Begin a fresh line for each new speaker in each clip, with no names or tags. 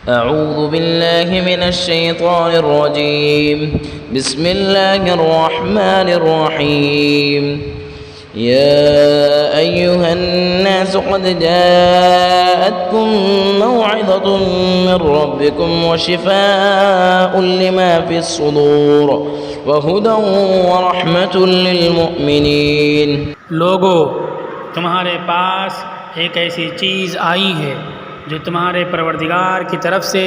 أعوذ بالله من الشيطان الرجيم. بسم الله الرحمن الرحيم. يا أيها الناس قد جاءتكم موعظة من ربكم وشفاء لما في الصدور وهدى ورحمة للمؤمنين.
لوگو، تمہارے پاس ایک ایسی چیز آئی ہے جو تمہارے پروردگار کی طرف سے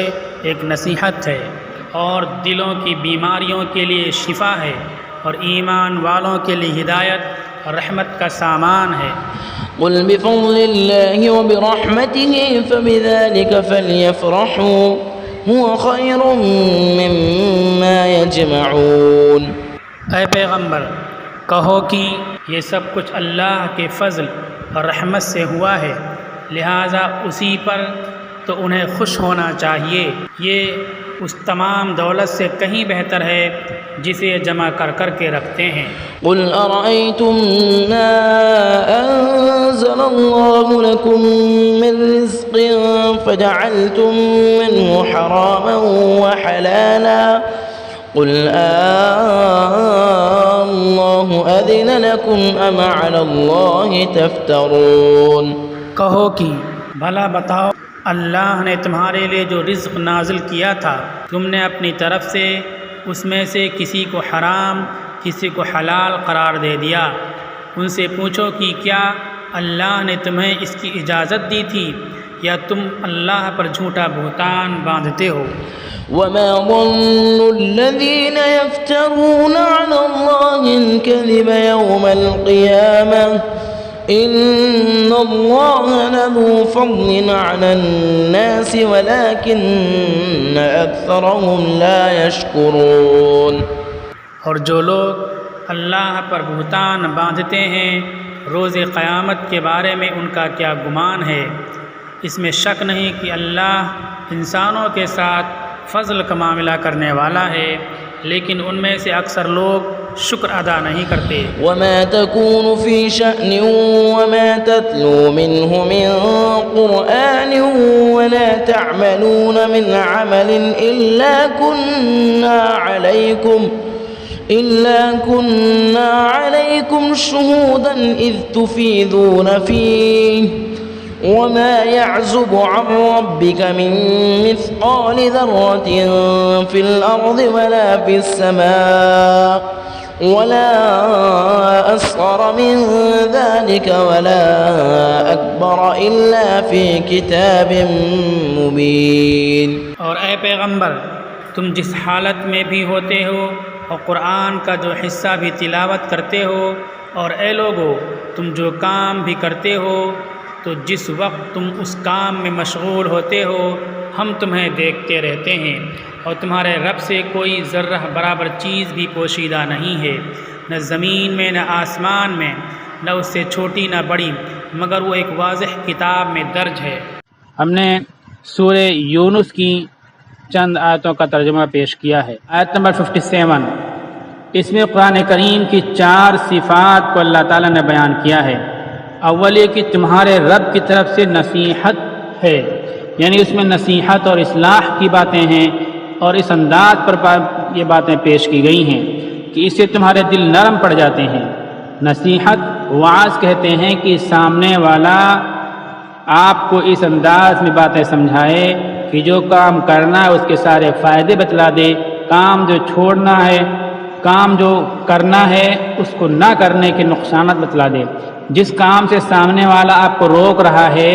ایک نصیحت ہے اور دلوں کی بیماریوں کے لیے شفا ہے اور ایمان والوں کے لیے ہدایت اور رحمت کا سامان ہے۔
قل بفضل الله وبرحمته فبذلك فليفرحوا هو خير مما يجمعون۔
اے پیغمبر، کہو کہ یہ سب کچھ اللہ کے فضل اور رحمت سے ہوا ہے، لہٰذا اسی پر تو انہیں خوش ہونا چاہیے، یہ اس تمام دولت سے کہیں بہتر ہے جسے جمع کر کر کے رکھتے ہیں۔
قل ارأيتم ما انزل الله لكم من رزق فجعلتم منه حراما وحلالا قل الله أذن لكم أم على الله تفترون۔
کہو کہ بھلا بتاؤ، اللہ نے تمہارے لیے جو رزق نازل کیا تھا تم نے اپنی طرف سے اس میں سے کسی کو حرام کسی کو حلال قرار دے دیا؟ ان سے پوچھو کہ کیا اللہ نے تمہیں اس کی اجازت دی تھی یا تم اللہ پر جھوٹا بہتان باندھتے ہو؟
وما ظن الذين يفترون على الله الكذب يوم القيامة إن الله لذو فضل على الناس ولكن أكثرهم لا يشكرون۔
اور جو لوگ اللہ پر بہتان باندھتے ہیں روز قیامت کے بارے میں ان کا کیا گمان ہے؟ اس میں شک نہیں کہ اللہ انسانوں کے ساتھ فضل کا معاملہ کرنے والا ہے، لیکن ان میں سے اکثر لوگ شکر ادا نہیں کرتے۔
وما تكون في شأن وما تتلو منه من قرآن ولا تعملون من عمل إلا كنا عليكم شهودا إذ تفيضون فيه وما يعزب عن ربك من مثقال ذرة في الأرض ولا في السماء ولا أصغر من ذلك ولا أكبر إلا في كتاب مبين۔
اور اے پیغمبر، تم جس حالت میں بھی ہوتے ہو اور قرآن کا جو حصہ بھی تلاوت کرتے ہو، اور اے لوگو، تم جو کام بھی کرتے ہو تو جس وقت تم اس کام میں مشغول ہوتے ہو ہم تمہیں دیکھتے رہتے ہیں، اور تمہارے رب سے کوئی ذرہ برابر چیز بھی پوشیدہ نہیں ہے، نہ زمین میں نہ آسمان میں، نہ اس سے چھوٹی نہ بڑی، مگر وہ ایک واضح کتاب میں درج ہے۔
ہم نے سورہ یونس کی چند آیتوں کا ترجمہ پیش کیا ہے۔ آیت نمبر 57، اس میں قرآن کریم کی 4 صفات کو اللہ تعالیٰ نے بیان کیا ہے۔ اول یہ کہ تمہارے رب کی طرف سے نصیحت ہے، یعنی اس میں نصیحت اور اصلاح کی باتیں ہیں، اور اس انداز پر یہ باتیں پیش کی گئی ہیں کہ اس سے تمہارے دل نرم پڑ جاتے ہیں۔ نصیحت وعظ کہتے ہیں کہ سامنے والا آپ کو اس انداز میں باتیں سمجھائے کہ جو کام کرنا ہے اس کے سارے فائدے بتلا دے، کام جو چھوڑنا ہے، کام جو کرنا ہے اس کو نہ کرنے کے نقصانات بتلا دے، جس کام سے سامنے والا آپ کو روک رہا ہے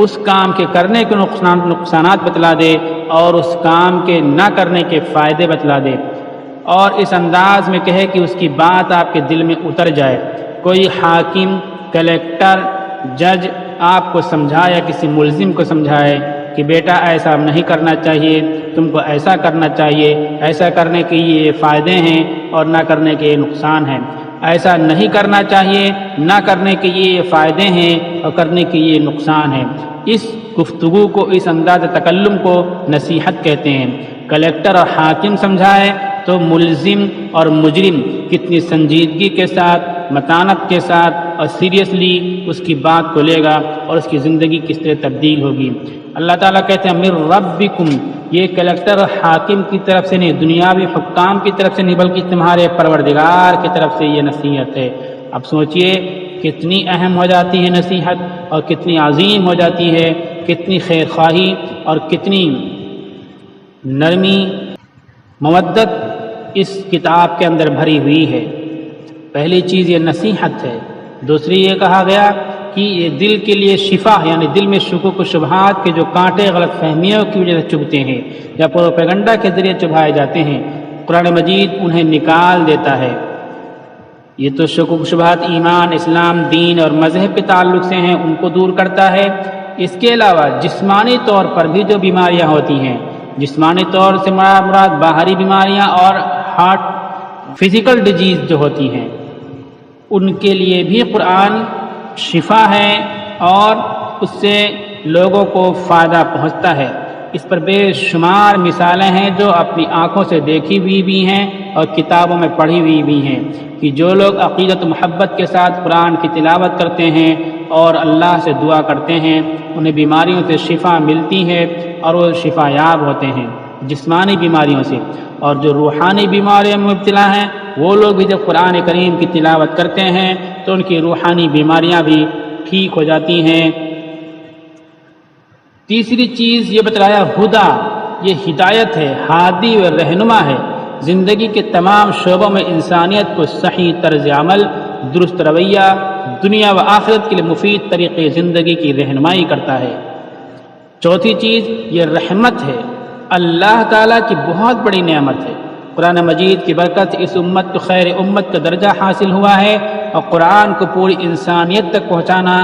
اس کام کے کرنے کے نقصانات بتلا دے اور اس کام کے نہ کرنے کے فائدے بتلا دے، اور اس انداز میں کہے کہ اس کی بات آپ کے دل میں اتر جائے۔ کوئی حاکم، کلیکٹر، جج آپ کو سمجھائے یا کسی ملزم کو سمجھائے کہ بیٹا ایسا نہیں کرنا چاہیے، تم کو ایسا کرنا چاہیے، ایسا کرنے کے یہ فائدے ہیں اور نہ کرنے کے یہ نقصان ہیں، ایسا نہیں کرنا چاہیے، نہ کرنے کے یہ فائدے ہیں اور کرنے کے یہ نقصان ہیں۔ اس گفتگو کو، اس انداز تکلم کو نصیحت کہتے ہیں۔ کلیکٹر اور حاکم سمجھائے تو ملزم اور مجرم کتنی سنجیدگی کے ساتھ متانت کے ساتھ اور سیریسلی اس کی بات کو لے گا اور اس کی زندگی کس طرح تبدیل ہوگی۔ اللہ تعالیٰ کہتے ہیں من ربکم، یہ کلیکٹر حاکم کی طرف سے نہیں، دنیاوی حکام کی طرف سے نہیں، بلکہ تمہارے پروردگار کی طرف سے یہ نصیحت ہے۔ اب سوچئے کتنی اہم ہو جاتی ہے نصیحت، اور کتنی عظیم ہو جاتی ہے، کتنی خیر خواہی اور کتنی نرمی مودت اس کتاب کے اندر بھری ہوئی ہے۔ پہلی چیز یہ نصیحت ہے، دوسری یہ کہا گیا کہ یہ دل کے لیے شفا، یعنی دل میں شکوک و شبہات کے جو کانٹے غلط فہمیوں کی وجہ سے چبھتے ہیں یا پروپیگنڈا کے ذریعے چبھائے جاتے ہیں، قرآن مجید انہیں نکال دیتا ہے۔ یہ تو شکوک و شبہات ایمان، اسلام، دین اور مذہب کے تعلق سے ہیں، ان کو دور کرتا ہے۔ اس کے علاوہ جسمانی طور پر بھی جو بیماریاں ہوتی ہیں، جسمانی طور سے مراد باہری بیماریاں اور ہارٹ فزیکل ڈیزیز جو ہوتی ہیں، ان کے لیے بھی قرآن شفا ہے اور اس سے لوگوں کو فائدہ پہنچتا ہے۔ اس پر بے شمار مثالیں ہیں جو اپنی آنکھوں سے دیکھی ہوئی بھی ہیں اور کتابوں میں پڑھی ہوئی بھی ہیں، کہ جو لوگ عقیدت و محبت کے ساتھ قرآن کی تلاوت کرتے ہیں اور اللہ سے دعا کرتے ہیں، انہیں بیماریوں سے شفا ملتی ہے اور وہ شفا یاب ہوتے ہیں جسمانی بیماریوں سے۔ اور جو روحانی بیماریوں میں مبتلا ہیں، وہ لوگ بھی جب قرآن کریم کی تلاوت کرتے ہیں تو ان کی روحانی بیماریاں بھی ٹھیک ہو جاتی ہیں۔ تیسری چیز یہ بتلایا ہدا، یہ ہدایت ہے، ہادی و رہنما ہے، زندگی کے تمام شعبوں میں انسانیت کو صحیح طرز عمل، درست رویہ، دنیا و آخرت کے لیے مفید طریقے زندگی کی رہنمائی کرتا ہے۔ چوتھی چیز یہ رحمت ہے، اللہ تعالیٰ کی بہت بڑی نعمت ہے۔ قرآن مجید کی برکت سے اس امت کو خیر امت کا درجہ حاصل ہوا ہے، اور قرآن کو پوری انسانیت تک پہنچانا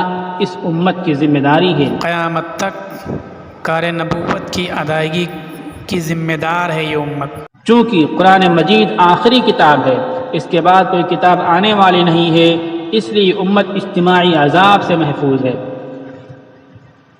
اس امت کی ذمہ داری ہے۔
قیامت تک کار نبوت کی ادائیگی کی ذمہ دار ہے یہ امت۔
چونکہ قرآن مجید آخری کتاب ہے، اس کے بعد کوئی کتاب آنے والی نہیں ہے، اس لیے امت اجتماعی عذاب سے محفوظ ہے۔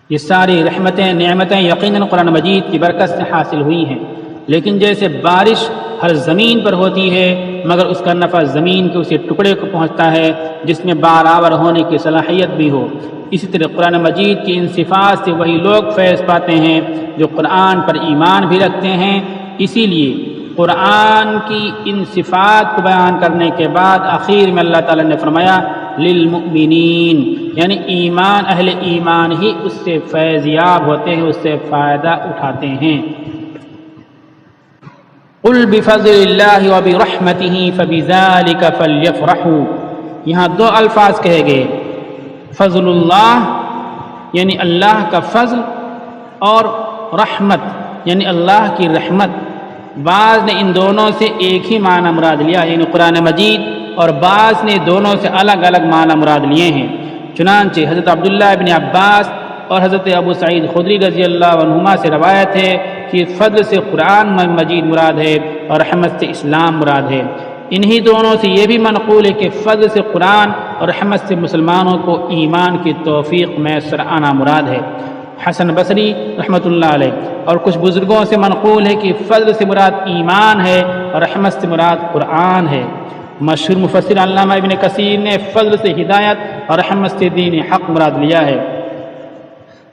یہ ساری رحمتیں، نعمتیں یقیناً قرآن مجید کی برکت سے حاصل ہوئی ہیں، لیکن جیسے بارش ہر زمین پر ہوتی ہے مگر اس کا نفع زمین کے اسی ٹکڑے کو پہنچتا ہے جس میں بارآور ہونے کی صلاحیت بھی ہو، اسی طرح قرآن مجید کی ان صفات سے وہی لوگ فیض پاتے ہیں جو قرآن پر ایمان بھی رکھتے ہیں۔ اسی لیے قرآن کی ان صفات کو بیان کرنے کے بعد آخر میں اللہ تعالیٰ نے فرمایا للمؤمنین، یعنی ایمان، اہل ایمان ہی اس سے فیض یاب ہوتے ہیں، اس سے فائدہ اٹھاتے ہیں۔ قل بفضل اللہ وبرحمتہ فبذلک فلیفرحوا، یہاں دو الفاظ کہے گئے، فضل اللہ یعنی اللہ کا فضل، اور رحمت یعنی اللہ کی رحمت۔ بعض نے ان دونوں سے ایک ہی معنی مراد لیا، یعنی قرآن مجید، اور بعض نے دونوں سے الگ الگ معنی مراد لیے ہیں۔ چنانچہ حضرت عبداللہ ابن عباس اور حضرت ابو سعید خدری رضی اللہ عنہما سے روایت ہے کہ فضل سے قرآن مجید مراد ہے اور رحمت سے اسلام مراد ہے۔ انہی دونوں سے یہ بھی منقول ہے کہ فضل سے قرآن اور رحمت سے مسلمانوں کو ایمان کی توفیق میسر آنا مراد ہے۔ حسن بصری رحمۃ اللہ علیہ اور کچھ بزرگوں سے منقول ہے کہ فضل سے مراد ایمان ہے اور رحمت سے مراد قرآن ہے۔ مشہور مفسر علامہ ابن کثیر نے فضل سے ہدایت اور رحمت سے دین حق مراد لیا ہے۔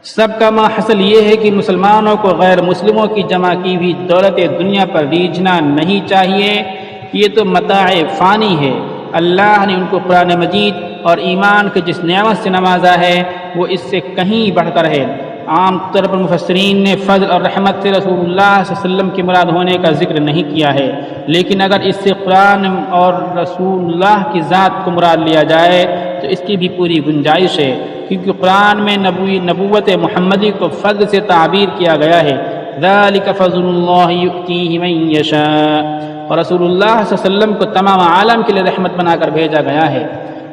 سب کا ماحصل یہ ہے کہ مسلمانوں کو غیر مسلموں کی جمع کی ہوئی دولت دنیا پر ریجھنا نہیں چاہیے، یہ تو متاع فانی ہے۔ اللہ نے ان کو قرآن مجید اور ایمان کے جس نعمت سے نوازا ہے وہ اس سے کہیں بڑھ کر ہے۔ عام طور پر مفسرین نے فضل اور رحمت سے رسول اللہ صلی اللہ علیہ وسلم کی مراد ہونے کا ذکر نہیں کیا ہے، لیکن اگر اس سے قرآن اور رسول اللہ کی ذات کو مراد لیا جائے تو اس کی بھی پوری گنجائش ہے، کیونکہ قرآن میں نبوت محمدی کو فضل سے تعبیر کیا گیا ہے، ذالک فضل اللہ یؤتیہ من یشاء، اور رسول اللہ صلی اللہ علیہ وسلم کو تمام عالم کے لیے رحمت بنا کر بھیجا گیا ہے۔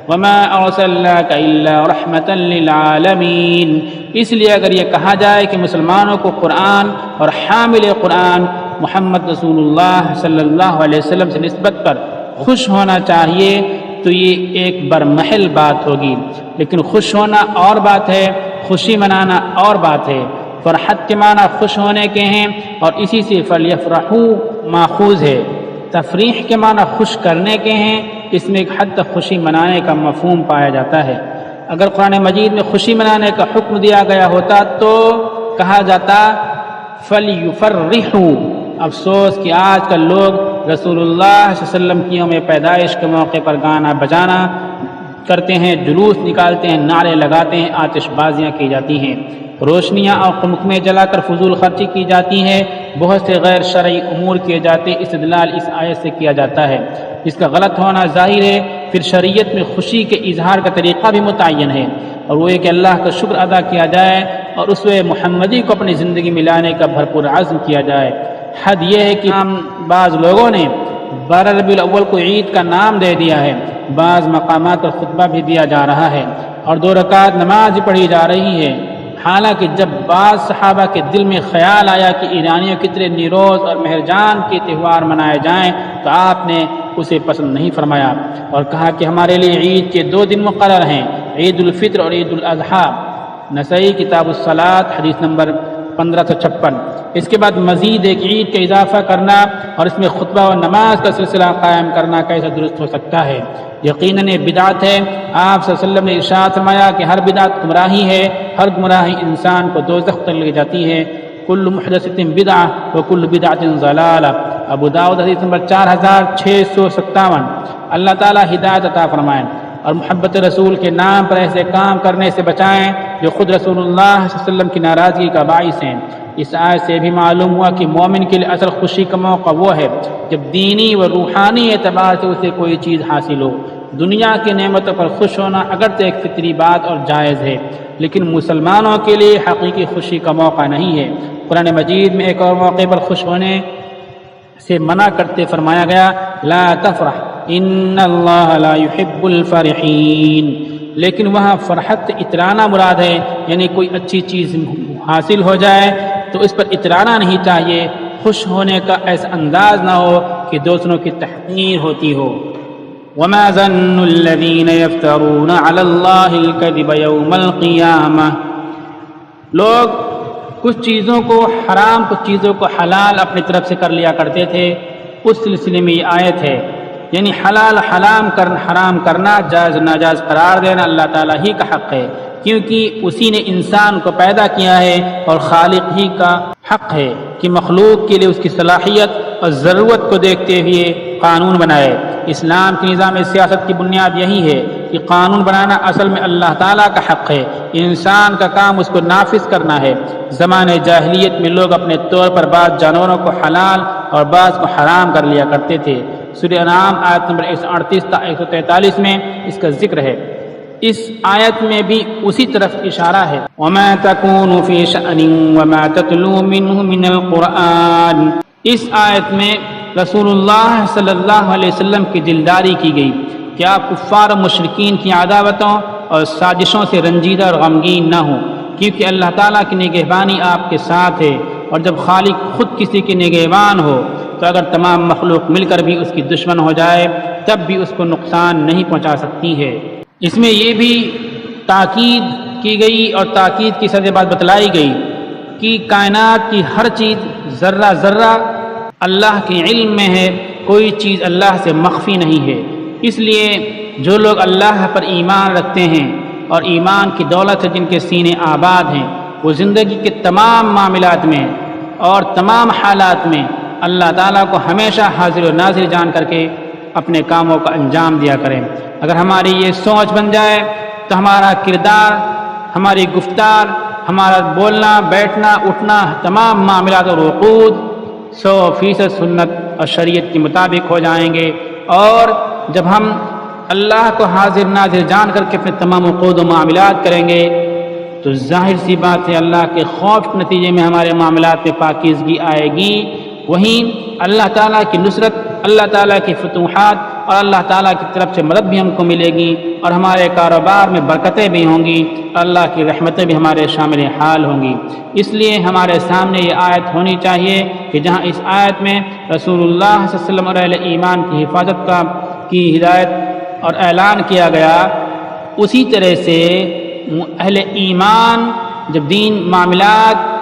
وما ارسلناک الا رحمتا للعالمین، اس لیے اگر یہ کہا جائے کہ مسلمانوں کو قرآن اور حامل قرآن محمد رسول اللہ صلی اللہ علیہ وسلم سے نسبت پر خوش ہونا چاہیے تو یہ ایک برمحل بات ہوگی، لیکن خوش ہونا اور بات ہے، خوشی منانا اور بات ہے۔ فرحت کے معنی خوش ہونے کے ہیں اور اسی سے فلیفرحوا ماخوذ ہے، تفریح کے معنی خوش کرنے کے ہیں، اس میں ایک حد تک خوشی منانے کا مفہوم پایا جاتا ہے۔ اگر قرآن مجید میں خوشی منانے کا حکم دیا گیا ہوتا تو کہا جاتا فَلْيُفَرِّحُوا، افسوس کہ آج کل لوگ رسول اللہ صلی اللہ علیہ وسلم کی یوم پیدائش کے موقع پر گانا بجانا کرتے ہیں، جلوس نکالتے ہیں، نعرے لگاتے ہیں، آتش بازیاں کی جاتی ہیں، روشنیاں اور قمقمے جلا کر فضول خرچی کی جاتی ہے، بہت سے غیر شرعی امور کیے جاتے ہیں۔ استدلال اس آیت سے کیا جاتا ہے، اس کا غلط ہونا ظاہر ہے۔ پھر شریعت میں خوشی کے اظہار کا طریقہ بھی متعین ہے، اور وہ یہ کہ اللہ کا شکر ادا کیا جائے اور اسوہ محمدی کو اپنی زندگی میں لانے کا بھرپور عزم کیا جائے۔ حد یہ ہے کہ بعض لوگوں نے 12 ربیع الاول کو عید کا نام دے دیا ہے، بعض مقامات پر خطبہ بھی دیا جا رہا ہے اور 2 رکعت نماز بھی پڑھی جا رہی ہے، حالانکہ جب بعض صحابہ کے دل میں خیال آیا کہ ایرانیوں کی طرح نیروز اور مہرجان کے تہوار منائے جائیں تو آپ نے اسے پسند نہیں فرمایا اور کہا کہ ہمارے لیے عید کے 2 دن مقرر ہیں، عید الفطر اور عید الاضحیٰ۔ نسائی کتاب الصلاۃ حدیث نمبر 1556۔ اس کے بعد مزید ایک عید کا اضافہ کرنا اور اس میں خطبہ و نماز کا سلسلہ قائم کرنا کیسا درست ہو سکتا ہے؟ یقیناً یہ بدعت ہے۔ آپ صلی اللہ علیہ وسلم نے ارشاد فرمایا کہ ہر بدعت گمراہی ہے، ہر گمراہی انسان کو دوزخ تک لے جاتی ہے۔ کل محدثۃ بدعہ وکل بدعۃ ضلالہ۔ ابو داؤد حدیث نمبر 4657۔ اللہ تعالی ہدایت عطا فرمائیں اور محبت رسول کے نام پر ایسے کام کرنے سے بچائیں جو خود رسول اللہ صلی اللہ علیہ وسلم کی ناراضگی کا باعث ہیں۔ اس آیت سے بھی معلوم ہوا کہ مومن کے لیے اصل خوشی کا موقع وہ ہے جب دینی و روحانی اعتبار سے اسے کوئی چیز حاصل ہو۔ دنیا کی نعمتوں پر خوش ہونا اگرچہ ایک فطری بات اور جائز ہے، لیکن مسلمانوں کے لیے حقیقی خوشی کا موقع نہیں ہے۔ قرآن مجید میں ایک اور موقع پر خوش ہونے سے منع کرتے فرمایا گیا لا تفرح ان اللہ لا يحب الفرحین، لیکن وہاں فرحت اترانا مراد ہے، یعنی کوئی اچھی چیز حاصل ہو جائے تو اس پر اترانا نہیں چاہیے، خوش ہونے کا ایسا انداز نہ ہو کہ دوسروں کی تحقیر ہوتی ہو۔ وما ظن الذین یفترون علی اللہ الکذب یوم القیامہ، لوگ کچھ چیزوں کو حرام کچھ چیزوں کو حلال اپنی طرف سے کر لیا کرتے تھے، اس سلسلے میں یہ آیت ہے، یعنی حلال حرام کرنا، جائز ناجائز قرار دینا اللہ تعالیٰ ہی کا حق ہے، کیونکہ اسی نے انسان کو پیدا کیا ہے اور خالق ہی کا حق ہے کہ مخلوق کے لیے اس کی صلاحیت اور ضرورت کو دیکھتے ہوئے قانون بنائے۔ اسلام کی نظام سیاست کی بنیاد یہی ہے کہ قانون بنانا اصل میں اللہ تعالیٰ کا حق ہے، انسان کا کام اس کو نافذ کرنا ہے۔ زمانے جاہلیت میں لوگ اپنے طور پر بعض جانوروں کو حلال اور بعض کو حرام کر لیا کرتے تھے۔ سورہ انعام آیت نمبر 138 تا 143 میں اس کا ذکر ہے۔ اس آیت میں بھی اسی طرف اشارہ ہے۔ وَمَا تَكُونُ فِي شَأْنٍ وَمَا تَتْلُو مِنْهُ مِنَ الْقُرْآنِ، اس آیت میں رسول اللہ صلی اللہ علیہ وسلم کی دلداری کی گئی کہ آپ کفار و مشرکین کی عداوتوں اور سازشوں سے رنجیدہ اور غمگین نہ ہوں، کیونکہ اللہ تعالیٰ کی نگہبانی آپ کے ساتھ ہے، اور جب خالق خود کسی کے نگہبان ہو تو اگر تمام مخلوق مل کر بھی اس کی دشمن ہو جائے تب بھی اس کو نقصان نہیں پہنچا سکتی ہے۔ اس میں یہ بھی تاکید کی گئی اور تاکید کی سطح بات بتلائی گئی کہ کائنات کی ہر چیز ذرہ ذرہ اللہ کے علم میں ہے، کوئی چیز اللہ سے مخفی نہیں ہے۔ اس لیے جو لوگ اللہ پر ایمان رکھتے ہیں اور ایمان کی دولت سے جن کے سینے آباد ہیں، وہ زندگی کے تمام معاملات میں اور تمام حالات میں اللہ تعالیٰ کو ہمیشہ حاضر و ناظر جان کر کے اپنے کاموں کا انجام دیا کریں۔ اگر ہماری یہ سوچ بن جائے تو ہمارا کردار، ہماری گفتار، ہمارا بولنا بیٹھنا اٹھنا، تمام معاملات اور عقود 100% سنت اور شریعت کے مطابق ہو جائیں گے، اور جب ہم اللہ کو حاضر ناظر جان کر کے اپنے تمام عقود و معاملات کریں گے تو ظاہر سی بات ہے اللہ کے خوف کے نتیجے میں ہمارے معاملات میں پاکیزگی آئے گی، وہیں اللہ تعالیٰ کی نصرت، اللہ تعالیٰ کی فتوحات اور اللہ تعالیٰ کی طرف سے مدد بھی ہم کو ملے گی، اور ہمارے کاروبار میں برکتیں بھی ہوں گی، اللہ کی رحمتیں بھی ہمارے شامل حال ہوں گی۔ اس لیے ہمارے سامنے یہ آیت ہونی چاہیے کہ جہاں اس آیت میں رسول اللہ صلی اللہ علیہ وسلم اور اہل ایمان کی حفاظت کی ہدایت اور اعلان کیا گیا، اسی طرح سے اہل ایمان جب دین معاملات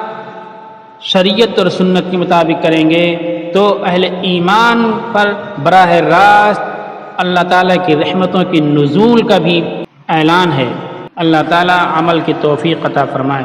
شریعت اور سنت کے مطابق کریں گے تو اہل ایمان پر براہ راست اللہ تعالیٰ کی رحمتوں کی نزول کا بھی اعلان ہے۔ اللہ تعالیٰ عمل کی توفیق عطا فرمائے۔